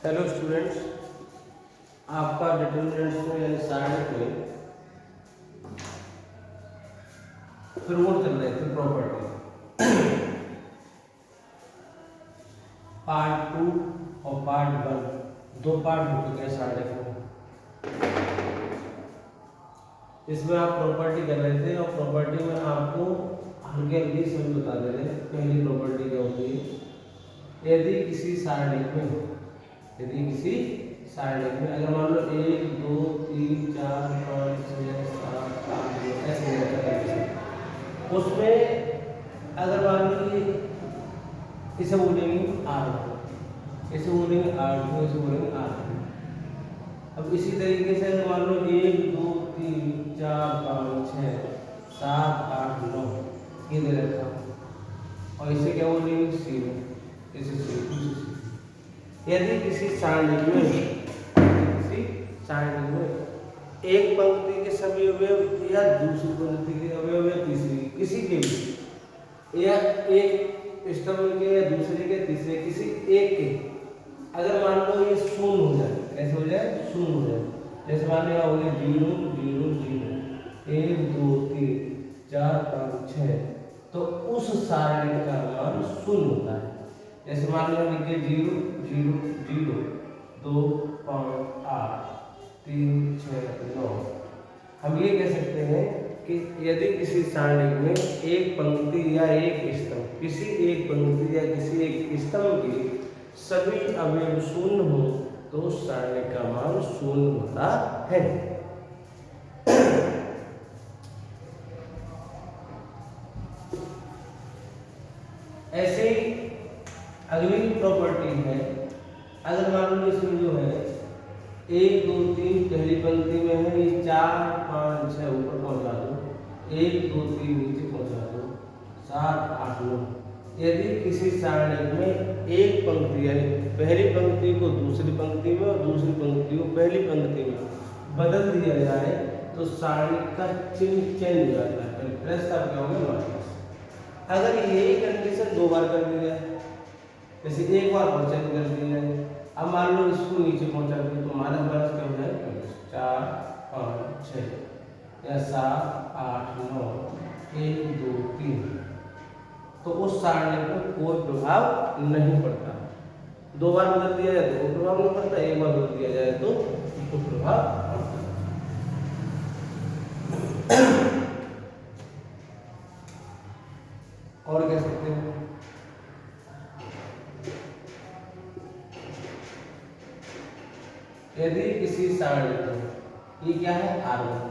Hello students, आपका determinants में यानी सारणिक में प्रमोट कर रहे थे प्रॉपर्टी पार्ट 2 और पार्ट 1 दो पार्ट हो चुके हैं सारणिक में। इसमें आप प्रॉपर्टी कर रहे थे और प्रॉपर्टी में आपको हल्के हल्के समझ बता दे रहे हैं। पहली प्रॉपर्टी क्या होती है, यदि किसी सारणिक में अगर मान लो 1 2 3 4 5 6 7 8 ऐसे रहता उसमें अगर मान लो इसे बोलेंगे R1, इसे बोलेंगे R2, इसे बोलेंगे R3। अब इसी तरीके से अगर मान लो 1 2 3 4 5 6 7 8 9 ये दे रखा और इसे क्या बोलेंगे C1, इसे C2। यदि किसी सारणिक में एक पंक्ति के सभी अवयव या दूसरी पंक्ति के अवयव या तीसरी किसी के भी या एक स्तंभ के या दूसरे के तीसरे किसी एक के अगर मान लो ये शून्य हो जाए, कैसे हो जाए, शून्य हो जाए। जैसे मान लो हो गया 0 0 0 1 2 3 4 5 6 तो उस सारणिक का मान शून्य होता है। जैसे मान लो लिखिए 0 0 0 2 5 8 3 6 9। हम ये कह सकते हैं कि यदि किसी सारणिक में एक पंक्ति या एक स्तंभ किसी एक पंक्ति या किसी एक स्तंभ के सभी अवयव शून्य हो तो उस सारणिक का मान शून्य होता है। ऐसे ही अगली प्रॉपर्टी है, अगर मान लो इसमें जो है 1 2 3 पहली पंक्ति में है, ये 4 5 6 ऊपर पहुंचा दो, 1 2 3 नीचे पहुंचा दो, 7 8 9। यदि किसी सारणिक में एक पंक्ति यानी पहली पंक्ति को दूसरी पंक्ति में और दूसरी पंक्ति को पहली पंक्ति में बदल दिया जाए तो सारणिक का चिन्ह चेंज हो जाता है। प्लस का क्या होगा, माइनस। अगर यही कंडीशन दो बार कर दी जाए, जैसे एक बार और चेंज कर दिया जाए, अब मान लो इसको नीचे पहुंचा दिया तो माइनस माइनस क्या हो जाए, 4 5 6 या 7 8 9 1 2 3 तो उस सारणिक में कोई प्रभाव नहीं पड़ता। दो बार बदल दिया जाए तो कोई प्रभाव नहीं पड़ता, एक बार बदल दिया जाए तो कोई प्रभाव पड़ता। और कह सकते हैं यदि किसी सारणिक में ये क्या है R1,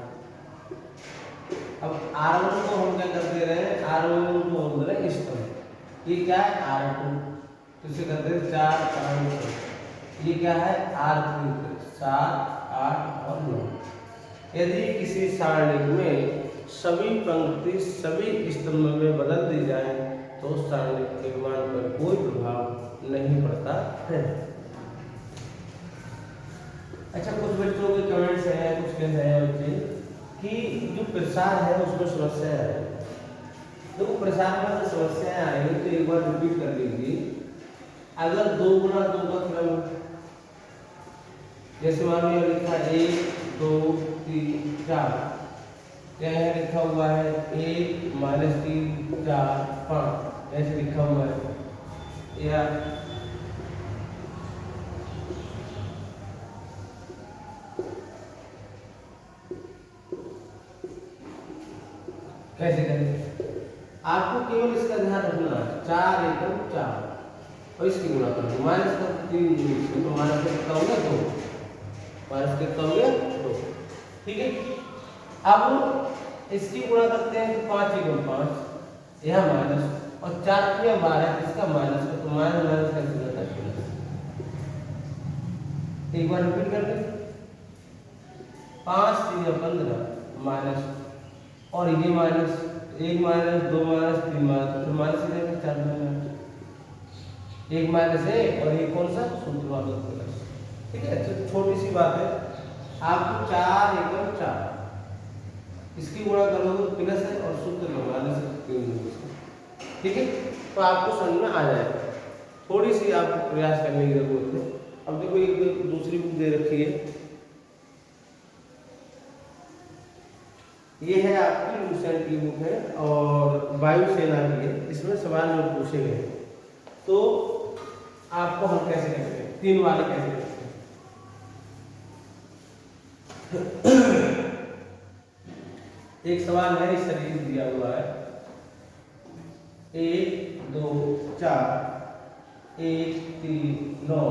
अब R1 को हम क्या कर दे रहे हैं, R1 को बोल रहे हैं स्तंभ। ये क्या है R2 तो इसे करते हैं 4 5 6। ये क्या है R3 7 8 और 9। यदि किसी सारणिक में सभी पंक्ति सभी स्तंभ में बदल दी जाए तो उस सारणिक के मान पर कोई प्रभाव नहीं पड़ता है। अच्छा, कुछ बच्चों के कमेंट्स हैं, कुछ कहते हैं बच्चे कि जो प्रसार है उसमें समस्या है। देखो प्रसार में जो समस्याएं आएंगी तो एक बार रिपीट कर लीजिए। अगर 2 गुना 2 का क्रम जैसे मान लो लिखा 1 2 3 4, यहाँ लिखा हुआ है 1 -3 4 5 ऐसे लिखा हुआ है, या कैसे करें। आपको केवल इसका ध्यान रखना है 4 एकम 4 और इसकी गुणा कर दो, माइनस का 3 तो माइनस कितना होगा 2, माइनस कितना होगा 2, ठीक है। अब इसकी गुणा करते हैं तो 5 एकम 5 यहाँ माइनस और 4 में 12 इसका माइनस का तो माइनस माइनस कैसे जाता है प्लस। एक बार रिपीट कर दे, 5 3 15 माइनस और ये माइनस 1 माइनस 2 माइनस 3 माइनस तो माइनस ही रहेगा 4 माइनस 1 माइनस 1 और ये कौन सा सूत्र वाला प्लस, ठीक है। तो छोटी सी बात है, आपको 4 एकम 4 इसकी गुणा करोगे तो प्लस है और सूत्र में माइनस है, ठीक है। तो आपको समझ में आ जाएगा, थोड़ी सी आपको प्रयास करने की जरूरत है। अब देखो आपको एक दूसरी बुक दे रखी है, ये है आपकी लूसेंट की बुक है और वायुसेना की है। इसमें सवाल जो पूछे गए तो आपको हम कैसे करते हैं, 3 वाले कैसे करते हैं। एक सवाल है इस तरीके से दिया हुआ है 1 2 4 1 3 9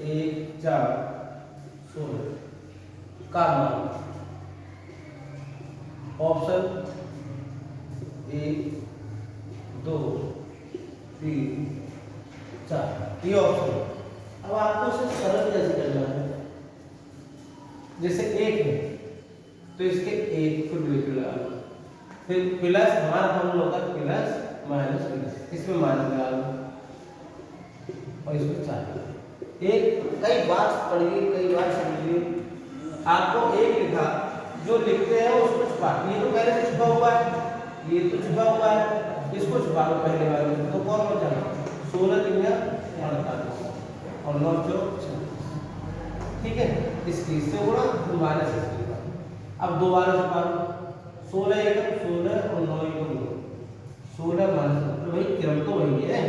1 4 16 का मान। ऑप्शन 1 2 3 4 ये ऑप्शन। अब आपको इसे सरल कैसे करना है, जैसे 1 है तो इसके 1 को ब्रैकेट लगा लो, फिर प्लस हमारा फॉर्मूला होता है प्लस माइनस प्लस, इसमें माइनस लगा लो और इसमें 4। एक कई बार पढ़िए, कई बार समझिए। आपको 1 लिखा, जो लिखते हैं उसको छुपा, ये तो पहले से छुपा हुआ है, ये तो छुपा हुआ है, इसको छुपा लो पहले वाले में। तो कौन बचा 16 3 48 और 9 4 26, ठीक है। इसकी इससे गुणा तो माइनस इसकी। अब दोबारा छुपा लो, 16 एकम 16 और 9 एकम 9, 16 माइनस तो वही क्रम तो वही है।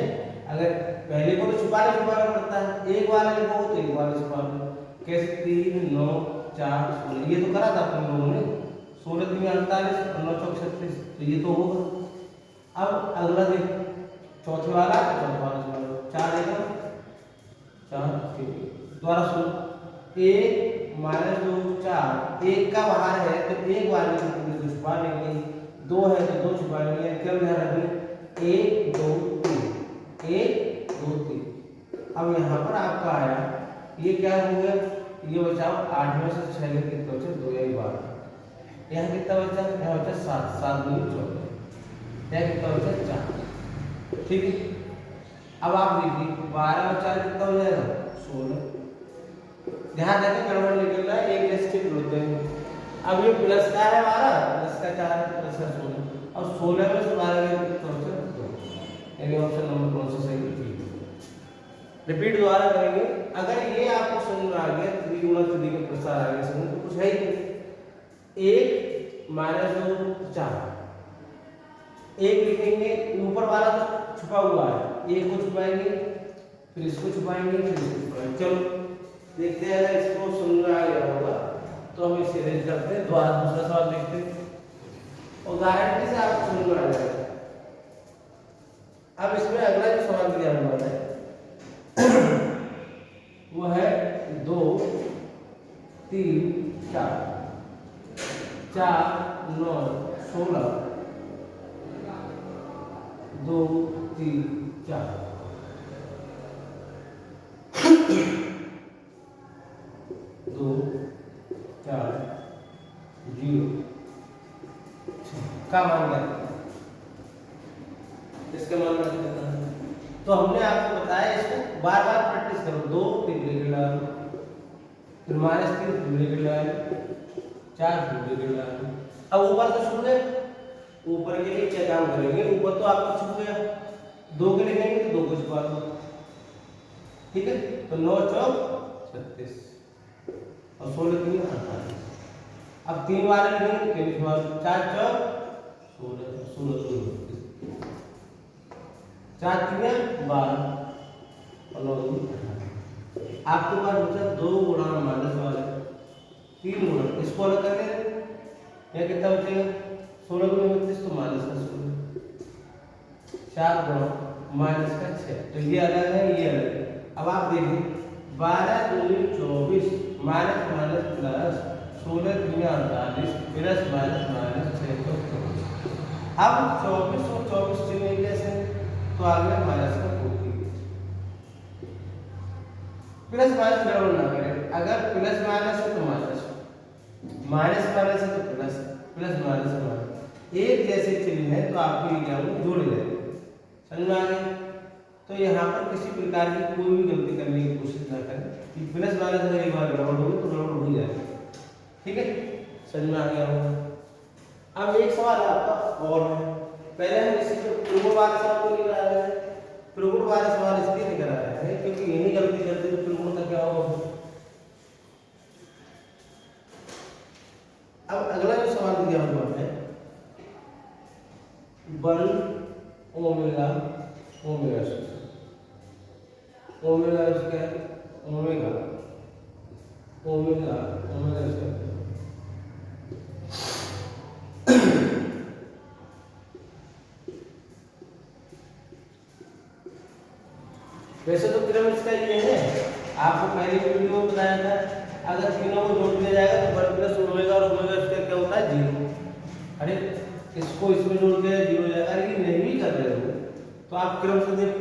अगर पहले को तो छुपाना पड़ता है, एक बार लिखोगे तो एक बार छुपा लो। कैसे 3 9 4 16, ये तो करा था अपन लोगों ने, 16 3 48 और 9 4 36, तो ये तो होगा। अब अगला देख चौथे वाला छुपा लो, 4 एकम 4 दोबारा सुनो, 1 माइनस 2 4, 1 का बाहर है तो एक बार में छुपा लेंगे, 2 है तो 2 छुपा लेंगे। क्या ध्यान रखें 1 2 3 1 2 3। अब यहाँ पर आपका आया, ये क्या हो गया, ये बचाओ 8 में से 6 कितना बचा 2 या 12, यहाँ कितना बचा, यहाँ बचा 7 7 2 14, यहाँ कितना बचा 4, ठीक है। अब आप देखिए 12 और 4 कितना हो जाएगा 16। ध्यान रखें गड़बड़ निकल रहा है, एक जैसे जुड़ते हैं। अब ये प्लस का है हमारा, प्लस का 4 है, प्लस का 16 और 16 में से 12 गया कितना बचा 2, यानी ऑप्शन नंबर कौन सा सही है। रिपीट दोबारा करेंगे। अगर ये आपको समझ में आ गया, 3 गुणा 3 का प्रसार आ गया समझ, तो कुछ है ही 1 माइनस 2 4, 1 लिखेंगे, ऊपर वाला तो छुपा हुआ है, 1 को छुपाएंगे, फिर इसको छुपाएंगे, फिर इसको छुपाएंगे। चलो देखते हैं, अगर इसको समझ में आ गया होगा तो हम इसे अरेंज करते हैं। दोबारा दूसरा सवाल देखते हैं और गारंटी से आपको समझ में आ जाएगा। अब इसमें अगला जो सवाल दिया हुआ है वो है 2 3 4 4 9 16 2 3 4 2 4 0 का मान क्या, इसका मान कितना है। तो हमने आपको बताया, इसको बार बार प्रैक्टिस करो। 2 3 ब्रैकेट डालो, फिर -3 ब्रैकेट डालो, 4 ब्रैकेट डालो। अब ऊपर तो छूट गए, ऊपर के लिए क्या काम करेंगे, ऊपर तो आपको छूट गया, 2 के लिखेंगे तो 2 को छुपा दो, ठीक है। तो 9 4 36 और 16 3 48। अब 3 वाले लिखेंगे तो 4 4 16 16 4 3 12 और 9 2 18। आपके पास बचा 2 गुणा माइनस वाले, 3 गुणा, इसको अलग कर दें, यह कितना बचेगा 16 गुणा 32 तो माइनस का 16, 4 गुणा माइनस का 6, तो ये अलग है ये अलग है। अब आप देखिए 12 दूनी 24 minus minus plus 16 3 48 plus minus minus 6 तो 24। अब 24 और 24 चिन्ह कैसे, तो आ गया माइनस का 40। प्लस माइनस गड़बड़ ना करें, अगर प्लस माइनस है तो माइनस, माइनस माइनस है तो प्लस, प्लस माइनस है माइनस, एक जैसे चिन्ह है तो आपके एग्जाम में जोड़े जाएंगे। समझ में आ गया। तो यहाँ पर किसी प्रकार की कोई भी गलती करने की कोशिश ना करें कि प्लस माइनस अगर एक बार गड़बड़ होगी तो गड़बड़ हो ही जाएगी, ठीक है। समझ में आ गया होगा। अब एक सवाल आपका और है, पहले हम इसी प्रगुण वाले सवाल को लेकर आए हैं। प्रगुण वाले सवाल इसलिए लेकर आए हैं क्योंकि यही गलती करते तो प्रगुण 1 omega omega square, omega square omega omega omega square. वैसे तो क्रम इसका ये है, आपको पहले वीडियो में बताया था, अगर तीनों को जोड़ दिया जाएगा तो 1 प्लस ओमेगा और ओमेगा स्क्वायर क्या होता है 0। अरे इसको इसमें जोड़ दिया 0 हो जाएगा, लेकिन नहीं भी कर रहे हो तो आप क्रम से देख,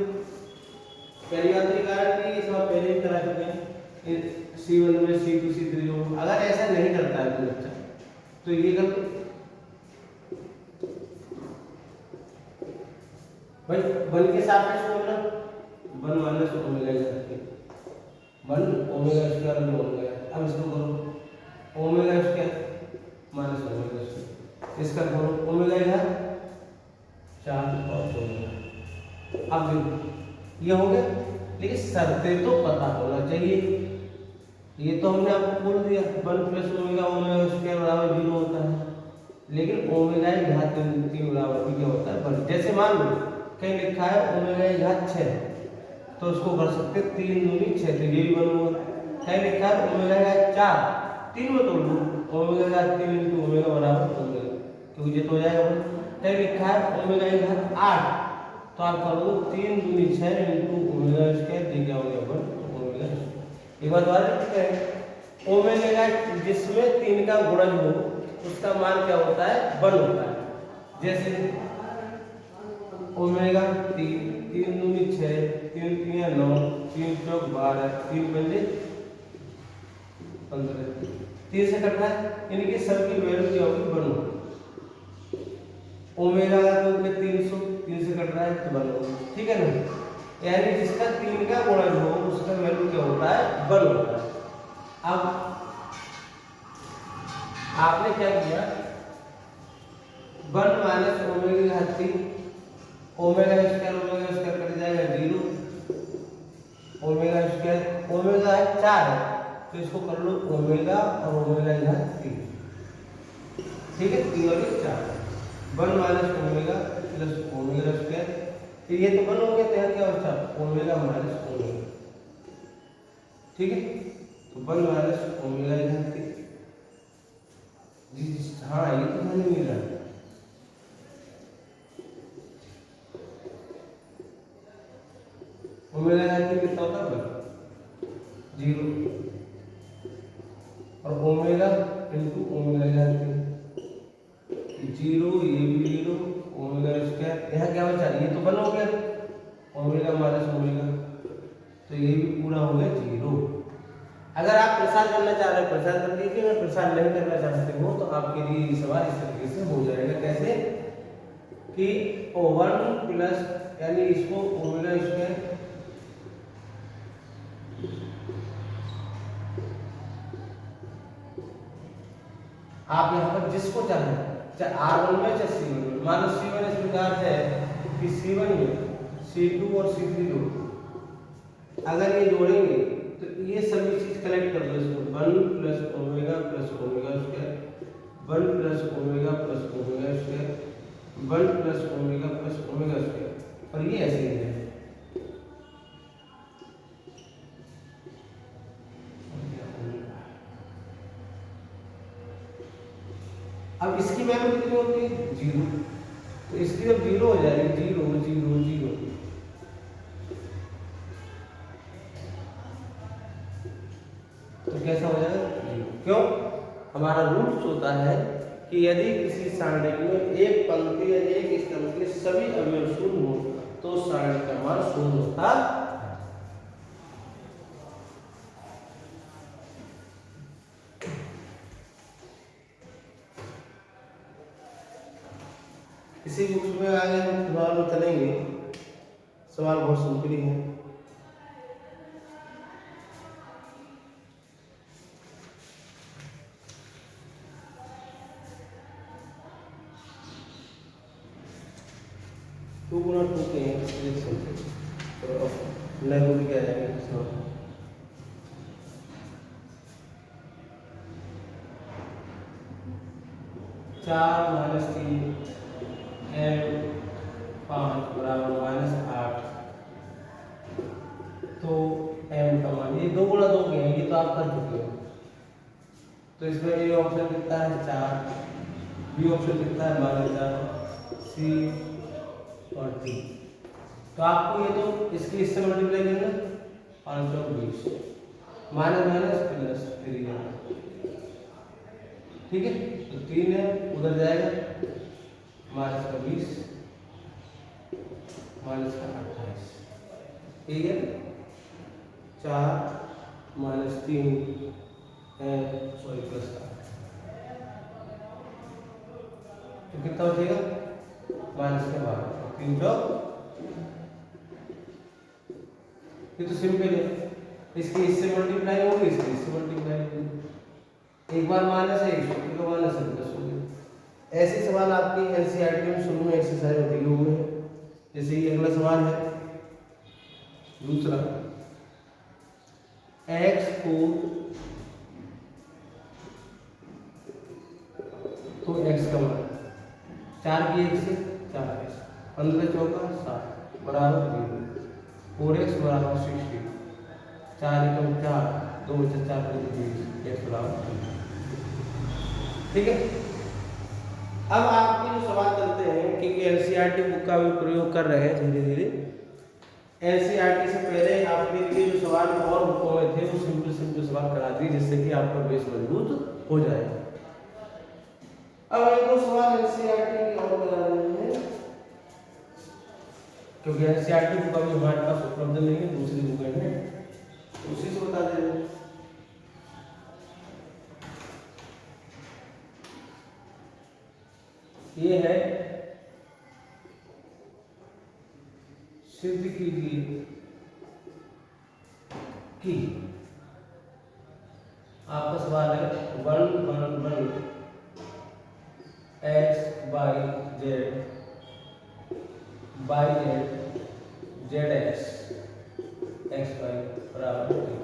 पहली बात ये कारण कि इस बार पहले ही करा चुके हैं C1 में C2 C3 जोड़। अगर ऐसा नहीं करता है कोई बच्चा तो ये कर भाई 1 के सापेक्ष बोलना 1 माइनस ओमेगा जाती 1 ओमेगा स्क्वायर में हो गया। अब इसको करो omega square minus omega square, इसका करो ओमेगा इधर 4 और ओमेगा। अब देखो ये हो गया, लेकिन शर्तें तो पता होना चाहिए। ये तो हमने आपको बोल दिया 1 प्लस ओमेगा ओमेगा स्क्वायर बराबर 0 होता है, लेकिन ओमेगा की घात 3 बराबर क्या होता है 1। जैसे मान लो कहीं लिखा है ओमेगा की घात 6 तो उसको कर सकते 3 दूनी 6 तो ये भी 1 होगा। कहीं लिखा है ओमेगा की घात 4 3 में तोड़ दो ओमेगा की घात 3 इंटू ओमेगा बराबर ओमेगा, क्योंकि ये तो हो जाएगा 1। कहीं लिखा है ओमेगा की घात 8 तो आप कर दो 3 दूनी 6 इंटू ओमेगा स्क्वायर, ये क्या हो गया 1 ओमेगा। एक बात और लिखते हैं ओमेगा का जिसमें 3 का गुणन हो उसका मान क्या होता है 1 होता है। जैसे ओमेगा 3 दूनी 6 3 तिया 9 3 चौक 12 3 पंजे 15 3 से कट रहा है, यानी कि सबकी वैल्यू क्या होगी 1 होगी। ओमेगा तो में 300 3 से कट रहा है तो 1 होगा, ठीक है ना। यानी जिसका 3 का गुणन हो उसका वैल्यू क्या होता है 1 होता है। अब आपने क्या किया 1 माइनस ओमेगा की घात 3 ओमेगा स्क्वायर कट जाएगा 0 ओमेगा स्क्वायर ओमेगा है 4 है तो इसको कर लो ओमेगा और ओमेगा की घात 3, ठीक है 3 और 4 1 minus omega plus omega square, तो ये तो 1 हो गया, तो यहाँ क्या बचा ओमेगा माइनस ओमेगा, ठीक है। तो 1 माइनस ओमेगा की घात 3 जी हाँ ये तो ध्यान मिल रहा है। ओमेगा का कितना होता है 0 और ओमेगा इंटू ओमेगा का 0 ये भी 0 ओमेगा स्क्वायर, यहाँ क्या बचा ये तो 1 हो गया ओमेगा माइनस ओमेगा, तो ये भी पूरा हो गया 0। अगर आप प्रसार करना चाह रहे हैं प्रसार कर दीजिए, अगर प्रसार नहीं करना चाहते हो तो आपके लिए ये सवाल इस तरीके से हो जाएगा। कैसे कि 1 प्लस यानी इसको ओमेगा स्क्वायर आप यहाँ पर जिसको चाहें चाहे R1 में चाहे C1 में, मान लो C1 इस प्रकार है कि C1 में C2 और C3 जोड़, अगर ये जोड़ेंगे तो ये सभी चीज कलेक्ट कर दो इसको 1 plus omega square 1 plus omega square 1 plus omega square, और ये ऐसे ही है। अब इसकी वैल्यू कितनी होती है 0, तो इसकी जब 0 हो जाएगी 0 0 0 तो कैसा हो जाएगा 0। क्यों? हमारा रूल्स होता है कि यदि किसी सारणी में एक पंक्ति या एक स्तंभ के सभी अवयव शून्य हो तो सारणी का मान शून्य होता है। इसी बुक्स में आगे हम सवाल चलेंगे, सवाल बहुत सिंपल है। टू गुना टू के हैं तो अब नए भी क्या जाएंगे सवाल 4 - 3 एंड 5 बराबर -8। तो m का मान ये 2 गुणा 2 के हैं, ये तो आप कर चुके हो। तो इसमें ए ऑप्शन कितना है 4, बी ऑप्शन कितना है -4, सी और डी। तो आपको ये तो इसकी इससे मल्टीप्लाई करना 5 और 20 माइनस माइनस प्लस 3 है, ठीक है। तो 3 है उधर जाएगा, माइनस का 20 माइनस का 28, ठीक है। 4 माइनस 3 सॉरी प्लस 8, तो कितना बचेगा माइनस का 12, 3 चौक। ये तो सिंपल है, इसकी इससे मल्टीप्लाई होगी, इसकी इससे मल्टीप्लाई होगी। एक बार माइनस है, एक सौ माइनस है, प्लस हो गया। ऐसे सवाल आपकी एनसीईआरटी में शुरू में एक्सरसाइज होती हुए हैं। जैसे ये अगला सवाल है दूसरा, x को तो x का मान 4 की 1 से 4x, 15 चौका 60 बराबर 0, 4x बराबर 60, 4 एकम 4, 2 बचा 4 20, x बराबर 3, ठीक है। अब आपके जो सवाल चलते हैं क्योंकि एनसीईआरटी बुक का भी प्रयोग कर रहे हैं धीरे धीरे। एनसीईआरटी से पहले आपके लिए जो सवाल और बुकों में थे वो सिंपल सिंपल सवाल करा दिए, जिससे कि आपका बेस मजबूत हो जाए। अब एक दो सवाल एनसीईआरटी की और बता रहे हैं, क्योंकि एनसीईआरटी बुक अभी हमारे पास उपलब्ध नहीं है, दूसरी बुकें हैं, उसी से बता दे रहे हैं। ये है सिद्ध कीजिए कि आपका सवाल है 1 1 1 x by Z Z x by बराबर 3।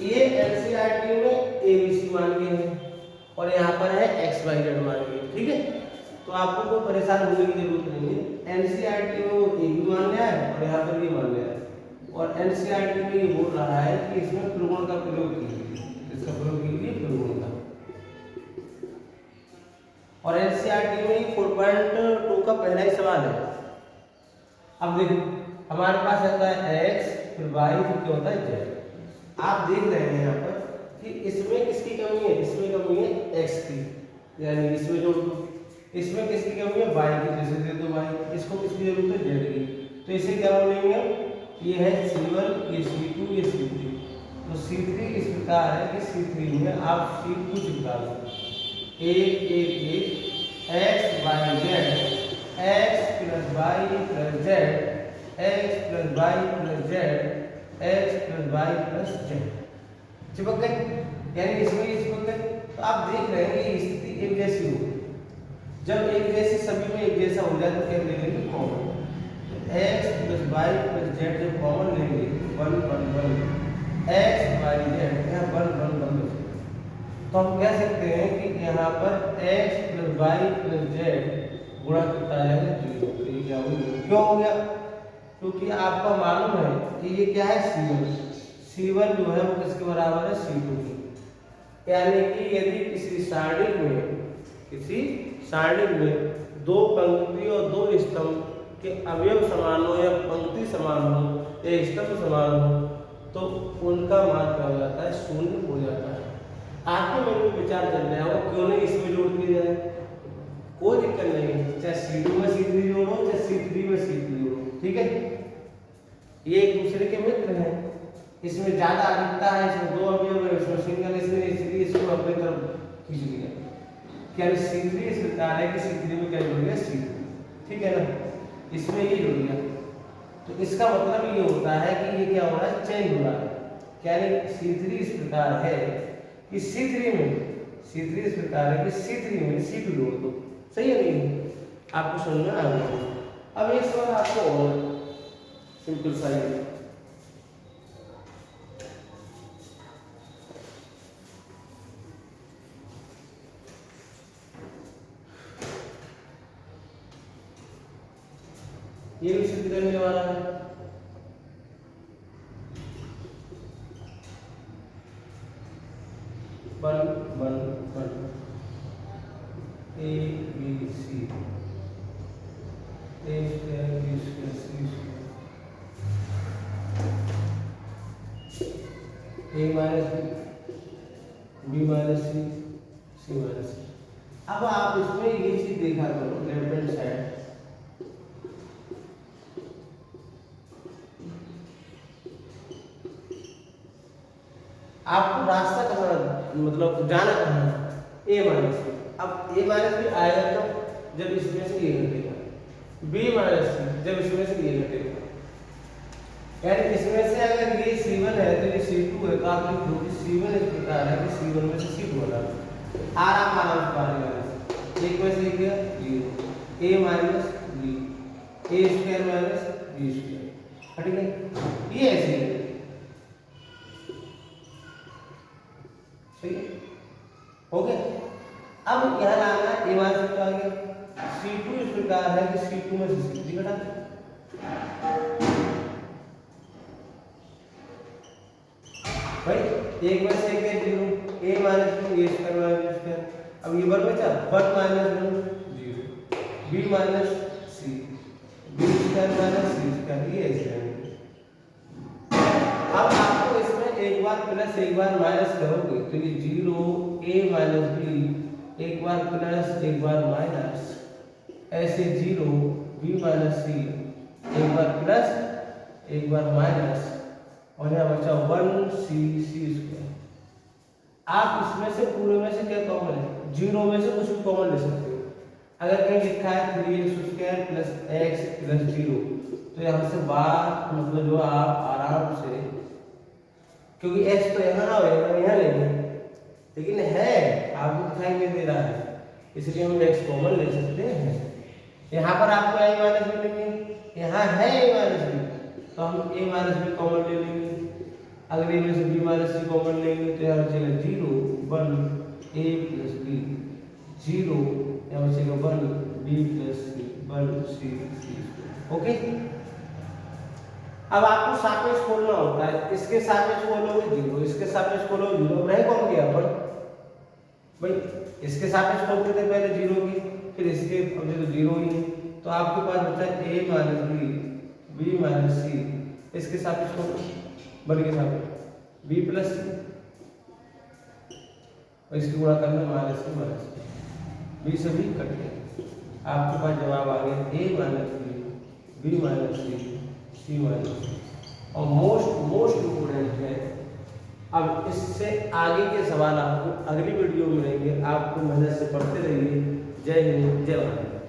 ये एनसीईआरटी में एबीसी मान के है और यहाँ पर है एक्स बाई जेड मान के, ठीक है। तो आपको कोई परेशान होने की जरूरत नहीं है। एनसीईआरटी में वो ए भी मान लिया है और यहाँ पर ये मान लिया है, और एनसीईआरटी में ये बोल रहा है कि इसमें प्रगुण का प्रयोग कीजिए, इसका प्रयोग कीजिए प्रगुण का। और एनसीईआरटी में 4.2 का पहला ही सवाल है। अब देखो हमारे पास रहता है x फिर y फिर क्या होता है z। आप देख रहे हैं यहाँ पर कि इसमें किसकी कमी है, इसमें कमी है x की, यानी इसमें जोड़ दो। इसमें किसकी कमी है y की, जैसे दे दो y। इसको किसकी जरूरत है z की, तो इसे क्या बोलेंगे, ये है C1, ये C2, ये C3। तो C3 इस प्रकार है कि C3 में आप C2 चिपका लो, एक x y z, x plus y plus z, x plus y plus z, x plus y plus z चिपक गए, यानी इसमें ये चिपक गए। तो आप देख रहे हैं कि स्थिति एक जैसी होगी। जब एक जैसी सभी में एक जैसा हो जाए तो क्या ले लेंगे common. x plus y plus z जब कॉमन लेंगे 1 1 1 x y z, यहाँ 1 1 1 तो हम कह सकते हैं कि यहाँ पर x plus y plus z गुणा कितना है 0। तो ये क्या हो गया, क्यों हो गया, क्योंकि आपका मालूम है कि ये क्या है C1 जो है वो किसके बराबर है C2 की। यानी कि यदि किसी सारणी में दो पंक्ति और दो स्तंभ के अवयव समान हो या पंक्ति समान हो या स्तंभ समान हो तो उनका मान क्या हो जाता है, 0 हो जाता है। आपके मन में विचार चल रहा है वो क्यों नहीं इसमें जोड़ दिया जाए, कोई दिक्कत नहीं है, चाहे C2 में C3 जोड़ो चाहे C3 में C3 जोड़ो, ठीक है। ये एक दूसरे के मित्र हैं, इसमें ज्यादा अधिकता है, इसमें दो अवयव है, इसमें सिंगल, इसलिए इसको अपनी तरफ खींच लिया। क्या C3 इस प्रकार है कि C3 में क्या जुड़ गया C2, ठीक है ना, इसमें ये जुड़ गया। तो इसका मतलब ये होता है कि ये क्या हो रहा है, चेंज हो रहा है। यानी C3 इस प्रकार है कि C3 इस प्रकार है कि C3 में C2 जोड़ दो, सही है नहीं, आपको समझ में आ गया। अब एक सवाल आपको और सिंपल सा है, ये भी सिद्ध करने वाला है। One one one A B C A square B square C square A minus B minus C C minus C. अब आप इसमें ये चीज देखा करो लेफ्ट हैंड साइड, आपको रास्ता कहाँ मतलब जाना कहाँ है, ए माइनस बी। अब ए माइनस बी आएगा तो जब इसमें से ये घटेगा, बी माइनस सी जब इसमें से ये घटेगा, यानी इसमें से अगर ये C1 है तो ये C2 है, तो आप लिख दो कि C1 इस प्रकार है कि C1 में से C2 हटा दो, आराम आराम से बाहर निकालना। एक में से एक गया 0, a minus B A square minus B square, हट गए। ये ऐसे ही सही है, हो गया। अब यहाँ लाना ए माइनस बी आ गया, C2 इस प्रकार है कि C2 में से C3 घटा दो, भाई एक में से एक है 0, a minus B A square minus B square. अब ये वन बचा, 1 माइनस 1 0, b minus C B square minus C square, ये ऐसे है। अब आपको इसमें एक बार प्लस एक बार माइनस करोगे तो ये 0 a माइनस बी, एक बार प्लस एक बार माइनस, ऐसे 0 b माइनस सी, एक बार प्लस एक बार माइनस, और यहाँ बचा 1 सी स्क्वायर। आप इसमें से पूरे में से क्या कॉमन है, 0 में से कुछ भी कॉमन ले सकते हो। अगर कहीं लिखा है 3x square plus x plus 0, तो यहाँ से बार मतलब जो आप आराम से, क्योंकि x तो यहाँ आएगा यहाँ लेंगे, लेकिन है आपको दिखाई नहीं दे रहा है, इसलिए हम x कॉमन ले सकते हैं। यहाँ पर आपको a माइनस बी लेंगे, यहाँ है a माइनस बी, तो हम a माइनस बी कॉमन ले लेंगे। अगले में से b माइनस सी कॉमन लेंगे तो यहाँ बचेगा 0 1 a प्लस बी, 0 यहाँ बचेगा 1 b प्लस सी 1 सी। ओके, अब आपको सापेक्ष खोलना होता है, इसके सापेक्ष खोलोगे 0, इसके सापेक्ष खोलोगे 0। रह कौन गया अपन भाई, इसके सापेक्ष खोलते थे पहले 0 की, फिर इसके अब तो 0 ही है, तो आपके पास बचा है a माइनस बी माइनस सी, इसके सापेक्ष खोलो, बन के सापेक्ष b प्लस सी, और इसकी गुणा करना माइनस सी माइनस बी से भी कट गया। आपके पास जवाब आ गया a minus B minus C minus C. और मोस्ट इम्पोर्टेंट है, अब इससे आगे के सवाल आपको अगली वीडियो में मिलेंगे। आपको मेहनत से पढ़ते रहिए। जय हिंद, जय भारत।